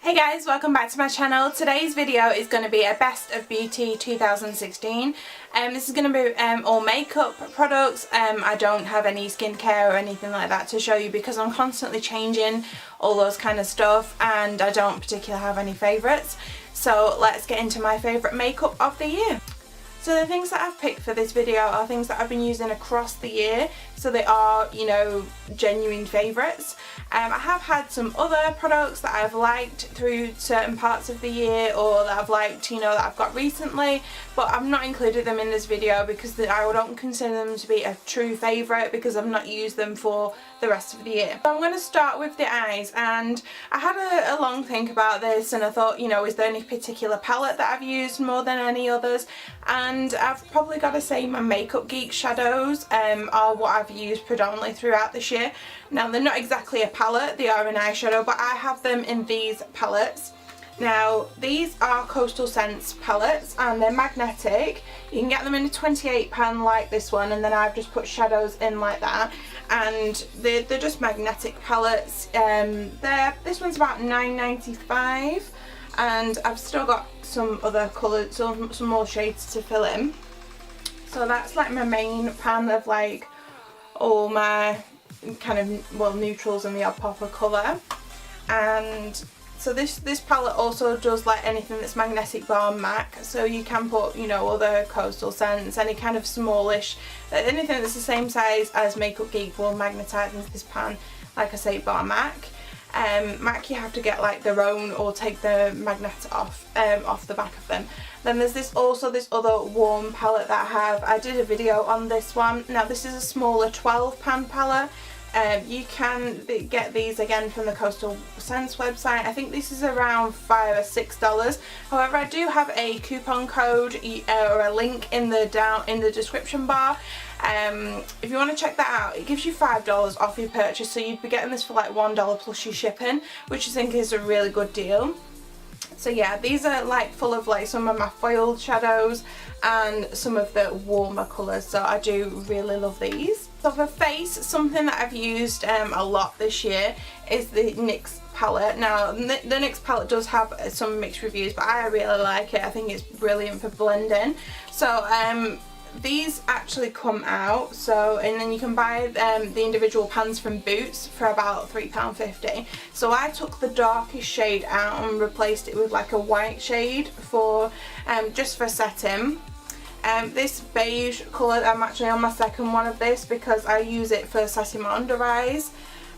Hey guys, welcome back to my channel. Today's video is going to be a best of beauty 2016. This is going to be all makeup products. I don't have any skincare or anything like that to show you because I'm constantly changing all those kind of stuff and I don't particularly have any favourites. So let's get into my favourite makeup of the year. So the things that I've picked for this video are things that I've been using across the year, so they are, you know, genuine favourites. I have had some other products that I've liked through certain parts of the year or that I've liked, you know, that I've got recently, but I've not included them in this video because I don't consider them to be a true favourite because I've not used them for the rest of the year. So I'm going to start with the eyes, and I had a long think about this and I thought, you know, is there any particular palette that I've used more than any others? And I've probably got to say my Makeup Geek shadows are what I've used predominantly throughout this year. Now they're not exactly a palette, they are an eyeshadow, but I have them in these palettes. Now these are Coastal Scents palettes and they're magnetic. You can get them in a 28 pan like this one, and then I've just put shadows in like that, and they're just magnetic palettes. This one's about £9.95 and I've still got some other colours, some more shades to fill in. So that's like my main pan of like all my kind of, well, neutrals and the odd pop of colour. And so this palette also does like anything that's magnetic bar MAC, so you can put, you know, other Coastal Scents, any kind of smallish, anything that's the same size as Makeup Geek will magnetise into this pan, like I say, bar MAC. MAC you have to get like their own or take the magnet off the back of them. Then there's this other warm palette that I have. I did a video on this one. Now this is a smaller 12 pan palette. You can get these again from the Coastal Scents website. I think this is around $5 or $6. However, I do have a coupon code or a link in the description bar. If you want to check that out, it gives you $5 off your purchase, so you'd be getting this for like $1 plus your shipping, which I think is a really good deal. So yeah, these are like full of like some of my foiled shadows and some of the warmer colours, so I do really love these. So for face, something that I've used a lot this year is the NYX palette. Now the NYX palette does have some mixed reviews, but I really like it. I think it's brilliant for blending. So these actually come out, so, and then you can buy the individual pans from Boots for about £3.50. So I took the darkest shade out and replaced it with like a white shade for just for setting. This beige colour, I'm actually on my second one of this because I use it for setting my under eyes,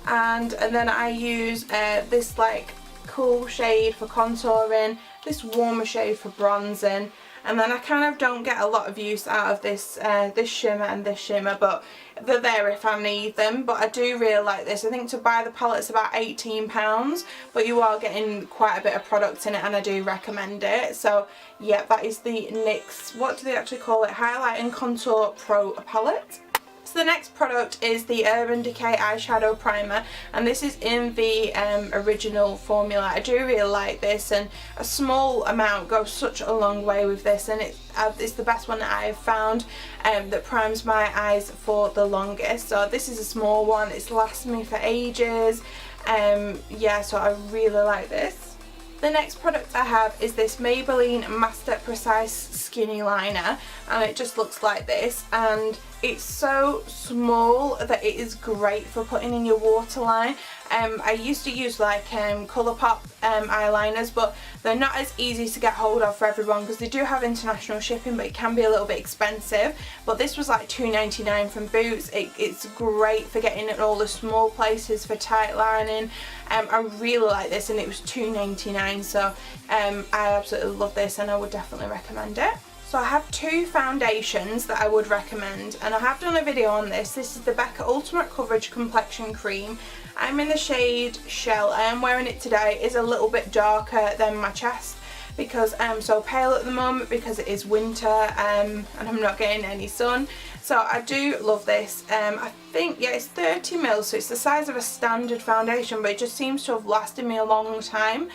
and then I use this like cool shade for contouring, this warmer shade for bronzing. And then I kind of don't get a lot of use out of this this shimmer and this shimmer, but they're there if I need them. But I do really like this. I think to buy the palette's about £18, but you are getting quite a bit of product in it, and I do recommend it. So yeah, that is the NYX, what do they actually call it, Highlight and Contour Pro palette. So the next product is the Urban Decay Eyeshadow Primer, and this is in the original formula. I do really like this, and a small amount goes such a long way with this, and it's the best one that I've found that primes my eyes for the longest. So this is a small one, it's lasted me for ages. Yeah, so I really like this. The next product I have is this Maybelline Master Precise Skinny Liner, and it just looks like this, and it's so small that it is great for putting in your waterline. I used to use like Colourpop eyeliners, but they're not as easy to get hold of for everyone because they do have international shipping, but it can be a little bit expensive. But this was like $2.99 from Boots. It's great for getting in all the small places for tight lining. I really like this, and it was $2.99, so I absolutely love this and I would definitely recommend it. So I have two foundations that I would recommend, and I have done a video on this. This is the Becca Ultimate Coverage Complexion Cream. I'm in the shade Shell. I am wearing it today. It's a little bit darker than my chest because I'm so pale at the moment because it is winter and I'm not getting any sun. So I do love this. I think, yeah, it's 30ml, so it's the size of a standard foundation, but it just seems to have lasted me a long time.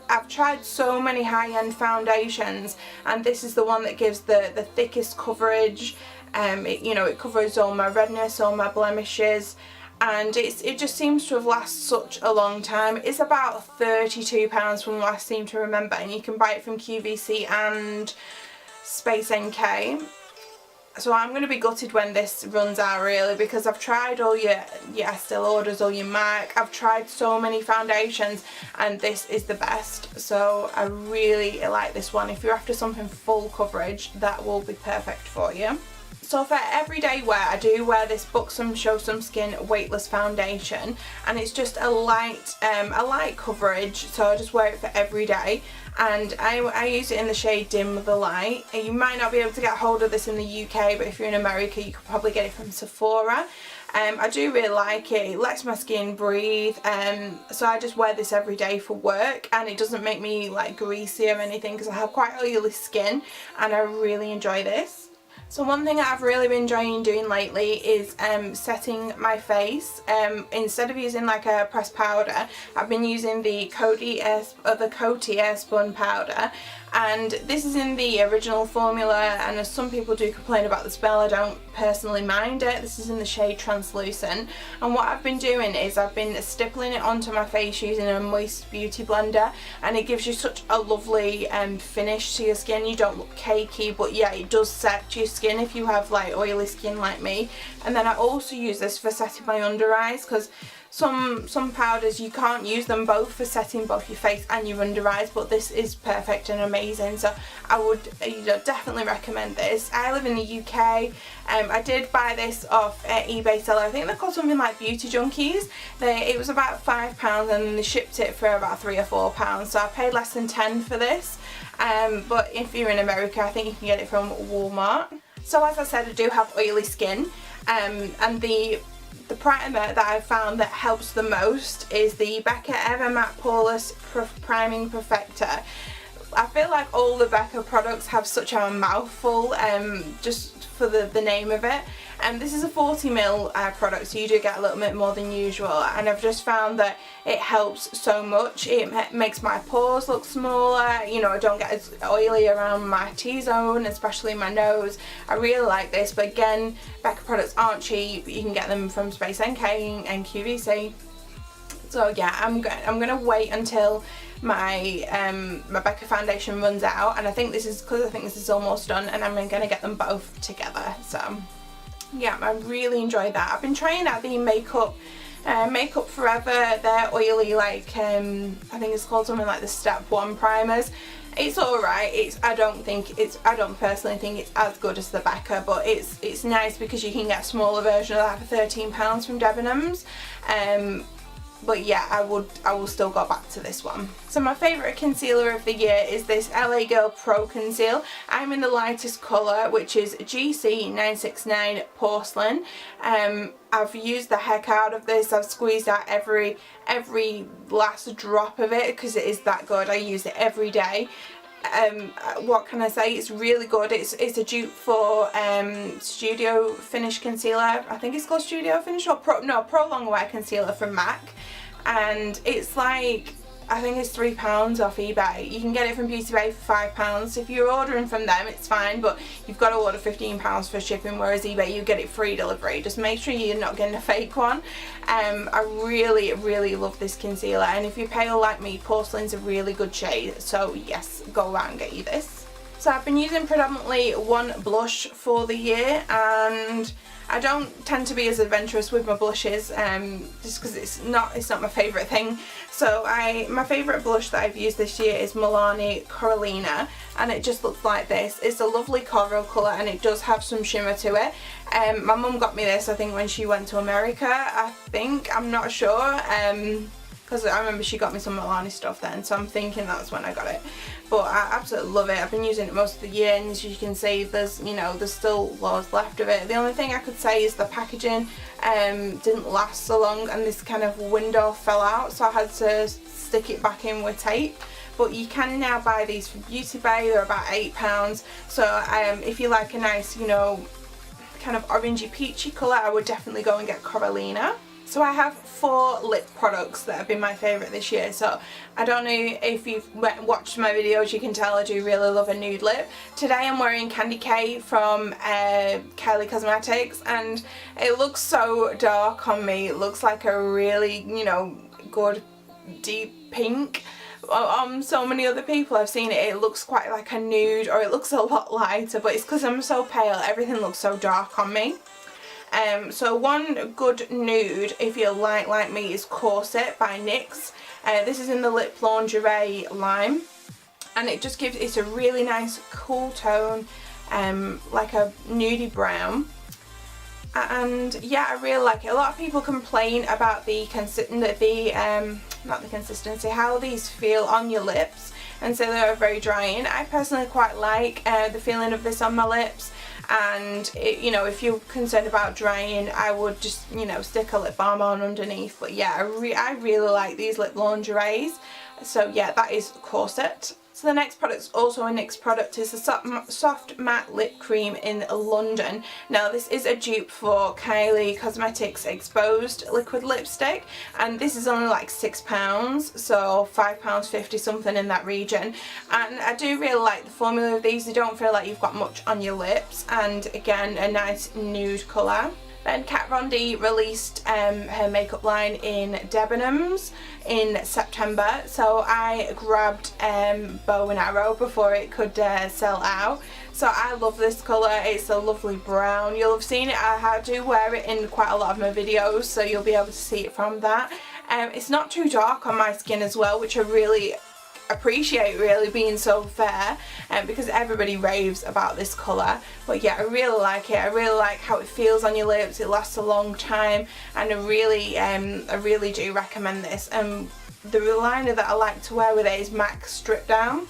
I've tried so many high-end foundations, and this is the one that gives the thickest coverage. You know, it covers all my redness, all my blemishes, and it just seems to have lasted such a long time. It's about £32 from what I seem to remember, and you can buy it from QVC and Space NK. So I'm going to be gutted when this runs out, really, because I've tried all your Estee Lauders, all your MAC. I've tried so many foundations, and this is the best. So I really like this one. If you're after something full coverage, that will be perfect for you. So for everyday wear, I do wear this Buxom Show Some Skin Weightless Foundation, and it's just a light coverage, so I just wear it for every day. And I use it in the shade Dim with the Light. You might not be able to get hold of this in the UK, but if you're in America, you could probably get it from Sephora. I do really like it. It lets my skin breathe, so I just wear this every day for work, and it doesn't make me like greasy or anything because I have quite oily skin, and I really enjoy this. So one thing I've really been enjoying doing lately is setting my face. Instead of using like a pressed powder, I've been using the Coty Airspun powder, and this is in the original formula, and as some people do complain about the smell, I don't personally mind it. This is in the shade Translucent, and what I've been doing is I've been stippling it onto my face using a moist beauty blender, and it gives you such a lovely finish to your skin. You don't look cakey, but yeah, it does set your skin if you have like oily skin like me. And then I also use this for setting my under eyes, because some powders you can't use them both for setting both your face and your under eyes, but this is perfect and amazing, so I would definitely recommend this. I live in the UK. I did buy this off eBay seller. I think they're called something like Beauty Junkies. It was about £5, and then they shipped it for about £3 or £4, so I paid less than £10 for this. But if you're in America, I think you can get it from Walmart. So as I said, I do have oily skin, and the primer that I've found that helps the most is the Becca Ever Matte Poreless Priming Perfector. I feel like all the Becca products have such a mouthful, just for the name of it. And this is a 40ml product, so you do get a little bit more than usual, and I've just found that it helps so much. It makes my pores look smaller, you know, I don't get as oily around my T-zone, especially my nose. I really like this, but again, Becca products aren't cheap. You can get them from Space NK and QVC. So yeah, I'm gonna wait until my my Becca foundation runs out, and I think this is almost done, and I'm gonna get them both together. So yeah, I really enjoy that. I've been trying out the Makeup Forever, their oily, like I think it's called something like the Step 1 primers. It's alright. I don't personally think it's as good as the Becca, but it's nice because you can get a smaller version of that for £13 from Debenhams. But yeah, I will still go back to this one. So my favourite concealer of the year is this LA Girl Pro Conceal. I'm in the lightest colour, which is GC969 Porcelain. I've used the heck out of this. I've squeezed out every last drop of it because it is that good. I use it every day. What can I say? It's really good. It's a dupe for Studio Finish Concealer. I think it's called Studio Finish, or Pro Longwear Concealer from MAC, and it's like, I think it's £3 off eBay. You can get it from Beauty Bay for £5. If you're ordering from them, it's fine, but you've got to order £15 for shipping, whereas eBay, you get it free delivery. Just make sure you're not getting a fake one. I really love this concealer, and if you're pale like me, Porcelain's a really good shade, so yes, go out and get you this. So I've been using predominantly one blush for the year, and I don't tend to be as adventurous with my blushes, just because it's not my favourite thing. So my favourite blush that I've used this year is Milani Coralina, and it just looks like this. It's a lovely coral colour, and it does have some shimmer to it. My mum got me this, I think, when she went to America, I'm not sure, because I remember she got me some Milani stuff then, so I'm thinking that's when I got it. But I absolutely love it. I've been using it most of the year, and as you can see, there's still loads left of it. The only thing I could say is the packaging didn't last so long, and this kind of window fell out, so I had to stick it back in with tape. But you can now buy these from Beauty Bay. They're about £8. So if you like a nice, kind of orangey peachy colour, I would definitely go and get Coralina. So I have 4 lip products that have been my favourite this year. So I don't know if you've watched my videos, you can tell I do really love a nude lip. Today I'm wearing Candy K from Kylie Cosmetics, and it looks so dark on me. It looks like a really, you know, good deep pink. On so many other people I've seen it, it looks quite like a nude, or it looks a lot lighter, but it's because I'm so pale, everything looks so dark on me. So one good nude, if you're like me, is Corset by NYX. This is in the Lip Lingerie Lime, and it just gives, it's a really nice cool tone, like a nudie brown. And yeah, I really like it. A lot of people complain about not the consistency, how these feel on your lips, and say they're very drying. I personally quite like the feeling of this on my lips, and it, you know, if you're concerned about drying, I would just, you know, stick a lip balm on underneath. But yeah, I really like these lip lingeries. So yeah, that is Corset. So the next product is also a NYX product. It's a soft matte lip cream in London. Now this is a dupe for Kylie Cosmetics Exposed liquid lipstick, and this is only like £6, so £5.50 something in that region. And I do really like the formula of these. They don't feel like you've got much on your lips, and again, a nice nude colour. Then Kat Von D released her makeup line in Debenhams in September, so I grabbed Bow and Arrow before it could sell out. So I love this colour. It's a lovely brown. You'll have seen it. I do wear it in quite a lot of my videos, so you'll be able to see it from that. It's not too dark on my skin as well, which I really appreciate, really, being so fair, because everybody raves about this colour. But yeah, I really like it. I really like how it feels on your lips. It lasts a long time, and I really do recommend this. The liner that I like to wear with it is MAC Strip Down.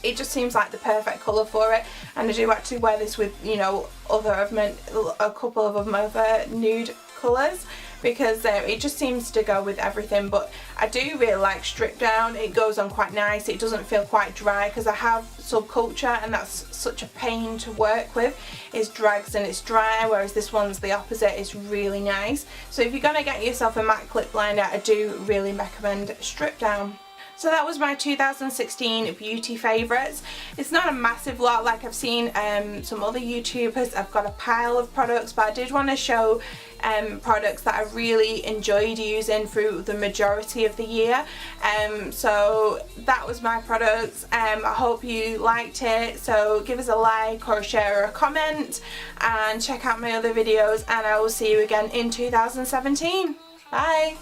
It just seems like the perfect colour for it, and I do actually wear this with, you know, a couple of my other nude colours, because it just seems to go with everything. But I do really like Strip Down. It goes on quite nice. It doesn't feel quite dry, because I have subculture, and that's such a pain to work with. It drags and it's dry, whereas this one's the opposite. It's really nice. So if you're going to get yourself a matte lip liner, I do really recommend Strip Down. So that was my 2016 beauty favourites. It's not a massive lot like I've seen some other YouTubers. I've got a pile of products, but I did want to show products that I really enjoyed using through the majority of the year. So that was my products. I hope you liked it. So give us a like or a share or a comment, and check out my other videos, and I will see you again in 2017. Bye!